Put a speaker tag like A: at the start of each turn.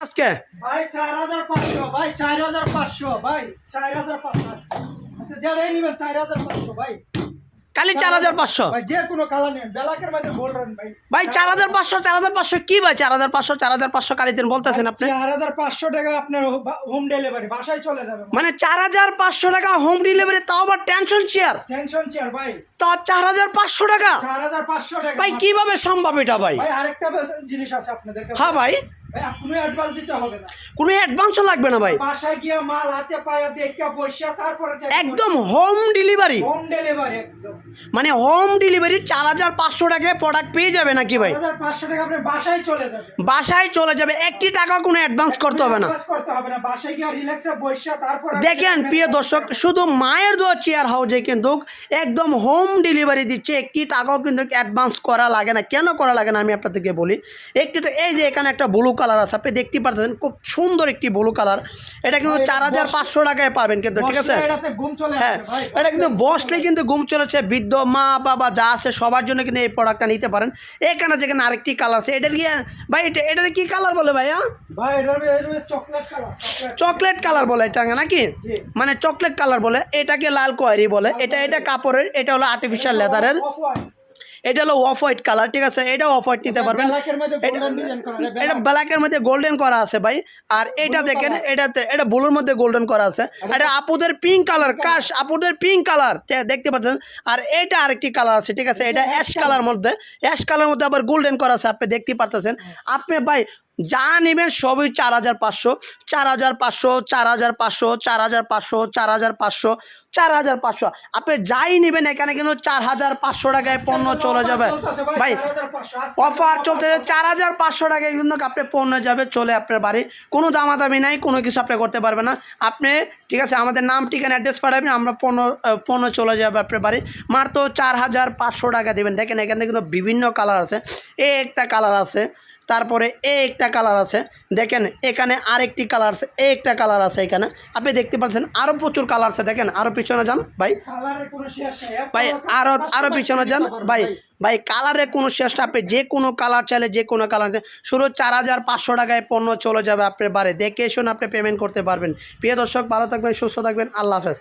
A: আজকে
B: ভাই 4500 ভাই 4500 ভাই 4500 আচ্ছা যেটাই নেবেন 4500 ভাই
A: খালি 4500
B: ভাই যে কোনো কালার নেন ব্ল্যাকের মধ্যে গোল্ডেন ভাই
A: ভাই 4500 কি ভাই 4500 কালিতেন বলতেছেন আপনি
B: 4500 টাকা আপনার হোম ডেলিভারি বাসায় চলে যাবে
A: মানে 4500 টাকা হোম ডেলিভারি, তাও আবার টেনশন চেয়ার
B: ভাই
A: তা 4500 টাকা
B: 4500 টাকা
A: ভাই কিভাবে সম্ভব এটা ভাই?
B: ভাই আরেকটা জিনিস আছে আপনাদের কাছে।
A: হ্যাঁ ভাই,
B: ভাই কোনো অ্যাডভান্স দিতে হবে না,
A: কোনো অ্যাডভান্সও লাগবে না ভাই,
B: বাসায় গিয়ে মাল হাতে পায়ে দেখে বসিয়া তারপরে
A: একদম হোম ডেলিভারি।
B: হোম ডেলিভারি একদম
A: মানে হোম ডেলিভারি 4500 টাকায় প্রোডাক্ট পেয়ে যাবে নাকি ভাই?
B: 4500 টাকা আপনার বাসায় চলে যাবে,
A: বাসায় চলে যাবে, একটি টাকা কোনো অ্যাডভান্স করতে হবে না।
B: অ্যাডভান্স করতে হবে না, বাসায় গিয়ে রিল্যাক্সে বসিয়া তারপরে
A: দেখেন প্রিয় দর্শক, শুধু মায়ের দোয়া চেয়ার হাউজে কিন্তু একদম হোম ডেলিভারি দিচ্ছে, একটি টাকাও কিন্তু অ্যাডভান্স করা লাগে না। কেন করা লাগে না আমি আপনাদেরকে বলি। একটি তো এই যে এখানে একটা ব্লু কালার আছে, আপনি দেখতে পাচ্ছেন খুব সুন্দর একটি ব্লু কালার, এটা কিন্তু 4500 টাকায় পাবেন কিন্তু, ঠিক আছে? হ্যাঁ, এটা কিন্তু বসলে কিন্তু ঘুম চলেছে, বৃদ্ধ মা বাবা যা আছে সবার জন্য কিন্তু এই প্রোডাক্টটা নিতে পারেন। এখানে যেখানে আরেকটি কালার আছে, এটার কি ভাই, এটার কি কালার বলে ভাইয়া?
B: ভাই এটা চকলেট কালার,
A: চকলেট কালার বলে এটা নাকি? মানে চকলেট কালার বলে, এটাকে লাল কোয়ারি বলে। এটা কাপড়ের, এটা হলো আর্টিফিশিয়াল লেদারের, এটা হলো অফ হোয়াইট কালার, ঠিক আছে? এটা অফ হোয়াইট নিতে পারবেন, এটা ব্ল্যাকের মধ্যে গোল্ডেন করা আছে ভাই। আর এটা দেখেন, এটা ব্লুর মধ্যে গোল্ডেন করা আছে। এটা আপুদের পিঙ্ক কালার, কাশ আপুদের পিঙ্ক কালার দেখতে পাচ্ছেন। আর এটা আরেকটি কালার আছে, ঠিক আছে? এটা অ্যাশ কালার মধ্যে, অ্যাশ কালার মধ্যে আবার গোল্ডেন করা আছে, আপনি দেখতে পারতেছেন। আপনি ভাই যা নেবেন সবই 4500, 4500, 4500, 4500, 4500, 4500। আপনি যাই নেবেন এখানে কিন্তু 4500 টাকায় পণ্য চলে যাবে ভাই। অফার চলতেছে 4500 টাকায় কিন্তু আপনি পণ্য যাবে চলে আপনার বাড়ি, কোনো দামাদামি নাই, কোনো কিছু আপনি করতে পারবেন না। আপনি ঠিক আছে আমাদের নাম ঠিকানা অ্যাড্রেস পাঠাবেন, আমরা পণ্য চলে যাবে আপনার বাড়ি, মাত্র 4500 টাকা দেবেন। দেখেন এখানে কিন্তু বিভিন্ন কালার আছে, একটা কালার আছে, তারপরে একটা কালার আছে, দেখেন এখানে আরেকটি কালার আছে, একটা কালার আছে এখানে, আপনি দেখতে পাচ্ছেন আরও প্রচুর কালার আছে। দেখেন আরও পিছনে যান ভাই, ভাই আরও পিছনে যান ভাই, ভাই কালারের কোনো শেষ, আপনি যে কোনো কালার চাইলে যে কোনো কালার, শুধু 4500 টাকায় পণ্য চলে যাবে আপনার বাড়ি, দেখে শুনে আপনি পেমেন্ট করতে পারবেন। প্রিয় দর্শক, ভালো থাকবেন, সুস্থ থাকবেন, আল্লাহ হাফেজ।